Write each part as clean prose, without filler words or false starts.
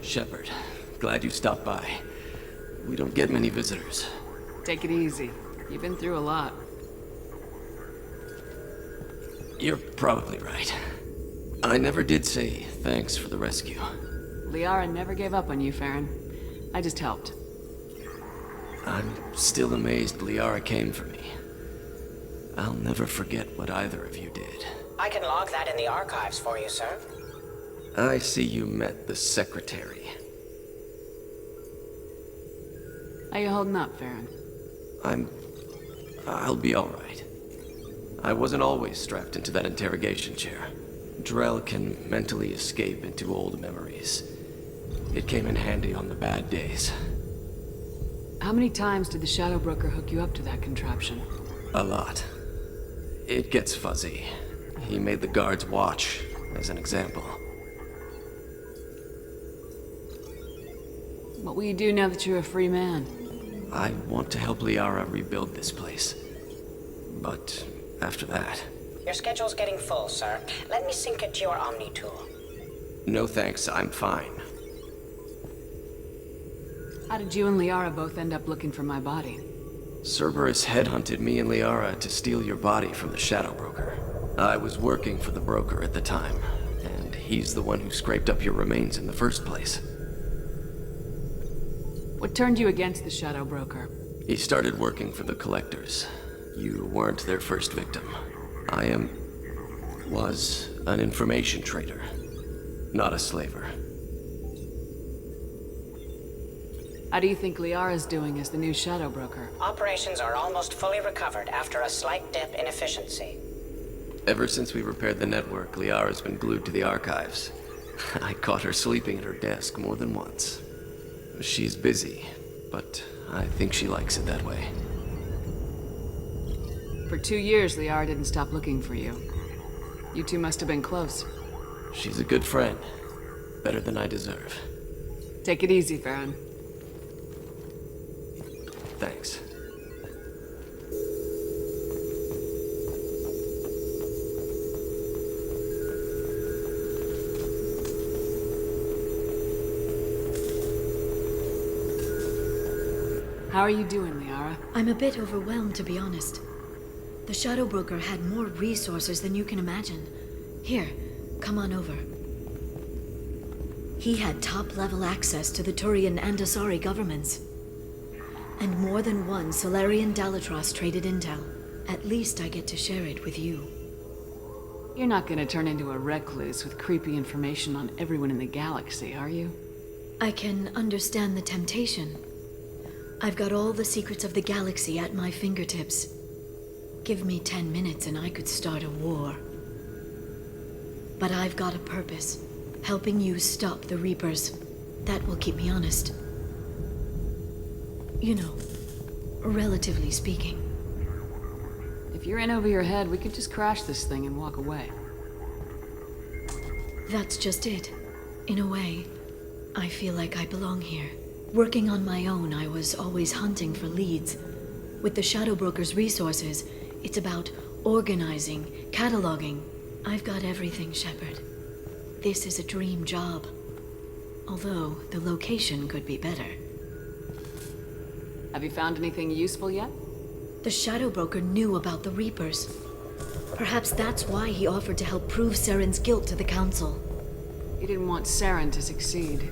Shepard, glad you stopped by. We don't get many visitors. Take it easy. You've been through a lot. You're probably right. I never did say thanks for the rescue. Liara never gave up on you, Feron. I just helped. I'm still amazed Liara came for me. I'll never forget what either of you did. I can log that in the archives for you, sir. I see you met the Secretary. How you holding up, Feron? I'll be alright. I wasn't always strapped into that interrogation chair. Drell can mentally escape into old memories. It came in handy on the bad days. How many times did the Shadow Broker hook you up to that contraption? A lot. It gets fuzzy. He made the guards watch, as an example. What will you do now that you're a free man? I want to help Liara rebuild this place. But after that... Your schedule's getting full, sir. Let me sync it to your Omni tool. No thanks, I'm fine. How did you and Liara both end up looking for my body? Cerberus headhunted me and Liara to steal your body from the Shadow Broker. I was working for the broker at the time, and he's the one who scraped up your remains in the first place. What turned you against the Shadow Broker? He started working for the Collectors. You weren't their first victim. Was an information trader, not a slaver. How do you think Liara's doing as the new Shadow Broker? Operations are almost fully recovered after a slight dip in efficiency. Ever since we repaired the network, Liara's been glued to the archives. I caught her sleeping at her desk more than once. She's busy, but I think she likes it that way. For 2 years, Liara didn't stop looking for you. You two must have been close. She's a good friend. Better than I deserve. Take it easy, Feron. Thanks. How are you doing, Liara? I'm a bit overwhelmed, to be honest. The Shadow Broker had more resources than you can imagine. Here, come on over. He had top-level access to the Turian and Asari governments. And more than one Solarian Dalatros traded intel. At least I get to share it with you. You're not gonna turn into a recluse with creepy information on everyone in the galaxy, are you? I can understand the temptation. I've got all the secrets of the galaxy at my fingertips. Give me 10 minutes and I could start a war. But I've got a purpose. Helping you stop the Reapers. That will keep me honest. You know, relatively speaking. If you're in over your head, we could just crash this thing and walk away. That's just it. In a way, I feel like I belong here. Working on my own, I was always hunting for leads. With the Shadow Broker's resources, it's about organizing, cataloging. I've got everything, Shepard. This is a dream job. Although, the location could be better. Have you found anything useful yet? The Shadow Broker knew about the Reapers. Perhaps that's why he offered to help prove Saren's guilt to the Council. He didn't want Saren to succeed.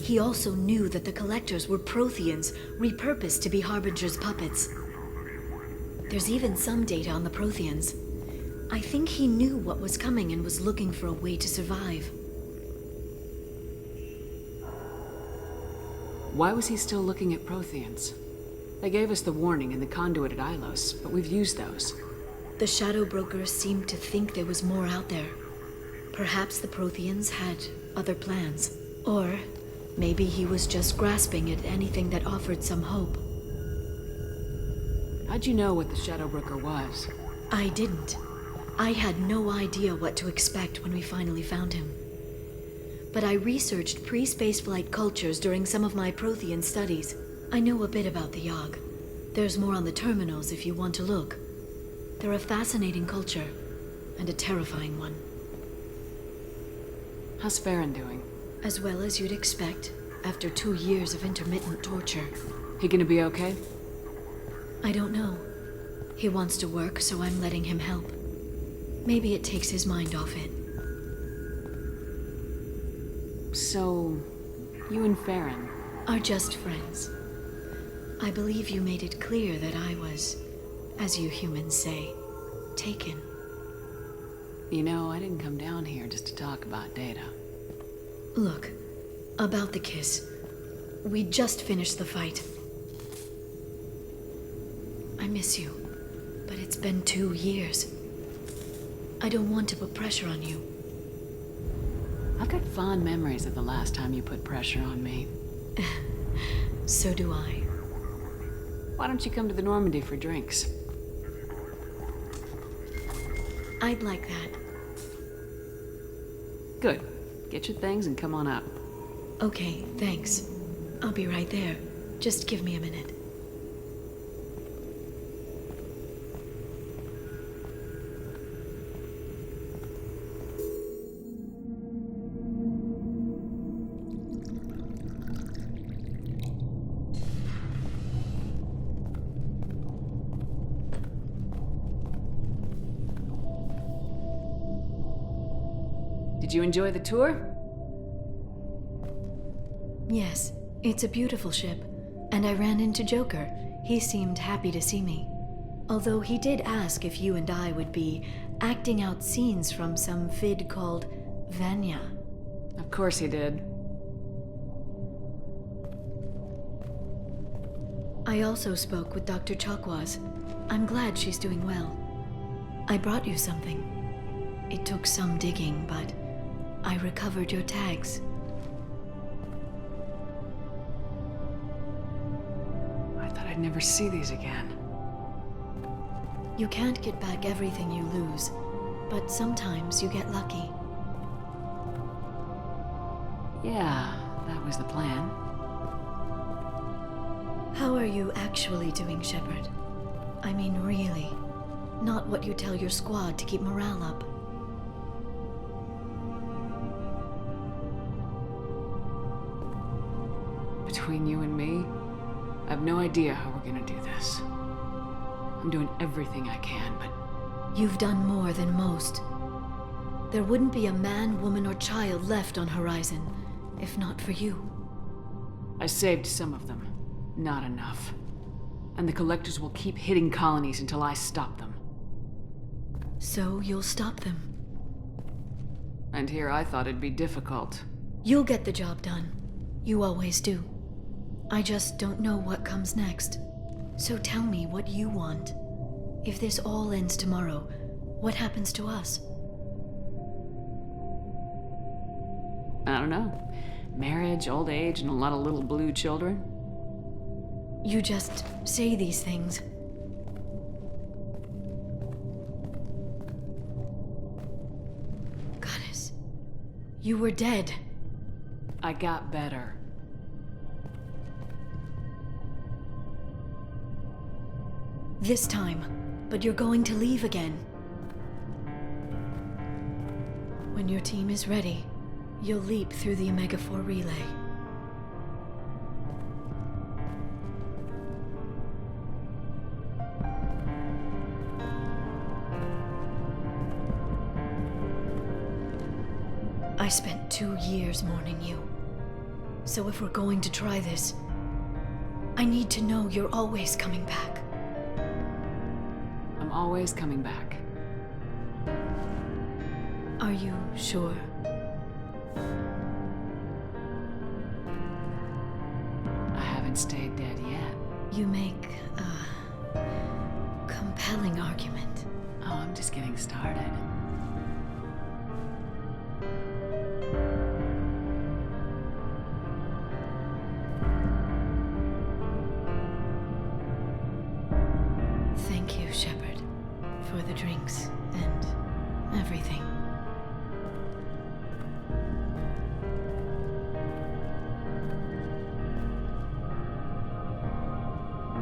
He also knew that the Collectors were Protheans, repurposed to be Harbinger's puppets. There's even some data on the Protheans. I think he knew what was coming and was looking for a way to survive. Why was he still looking at Protheans? They gave us the warning in the conduit at Ilos, but we've used those. The Shadow Broker seemed to think there was more out there. Perhaps the Protheans had other plans. Or maybe he was just grasping at anything that offered some hope. How'd you know what the Shadow Broker was? I didn't. I had no idea what to expect when we finally found him. But I researched pre-spaceflight cultures during some of my Prothean studies. I know a bit about the Yogg. There's more on the terminals if you want to look. They're a fascinating culture, and a terrifying one. How's Feron doing? As well as you'd expect, after 2 years of intermittent torture. He gonna be okay? I don't know. He wants to work, so I'm letting him help. Maybe it takes his mind off it. So, you and Feron? Are just friends. I believe you made it clear that I was, as you humans say, taken. You know, I didn't come down here just to talk about Data. Look, about the kiss. We just finished the fight. I miss you, but it's been 2 years. I don't want to put pressure on you. I've got fond memories of the last time you put pressure on me. So do I. Why don't you come to the Normandy for drinks? I'd like that. Good. Get your things and come on up. Okay, thanks. I'll be right there. Just give me a minute. Did you enjoy the tour? Yes, it's a beautiful ship. And I ran into Joker. He seemed happy to see me. Although he did ask if you and I would be acting out scenes from some vid called Vanya. Of course he did. I also spoke with Dr. Chakwas. I'm glad she's doing well. I brought you something. It took some digging, but I recovered your tags. I thought I'd never see these again. You can't get back everything you lose, but sometimes you get lucky. Yeah, that was the plan. How are you actually doing, Shepard? I mean, really. Not what you tell your squad to keep morale up. Between you and me, I have no idea how we're gonna do this. I'm doing everything I can, but You've done more than most. There wouldn't be a man, woman, or child left on Horizon, if not for you. I saved some of them. Not enough. And the Collectors will keep hitting colonies until I stop them. So you'll stop them. And here I thought it'd be difficult. You'll get the job done. You always do. I just don't know what comes next. So tell me what you want. If this all ends tomorrow, what happens to us? I don't know. Marriage, old age, and a lot of little blue children. You just say these things. Goddess, you were dead. I got better. This time, but you're going to leave again. When your team is ready, you'll leap through the Omega-4 relay. I spent 2 years mourning you. So if we're going to try this, I need to know you're always coming back. I'm always coming back. Are you sure? I haven't stayed dead yet. You make a compelling argument. Oh, I'm just getting started. Thank you, Shepard, for the drinks and everything.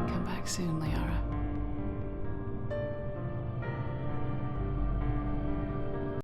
Come back soon, Liara.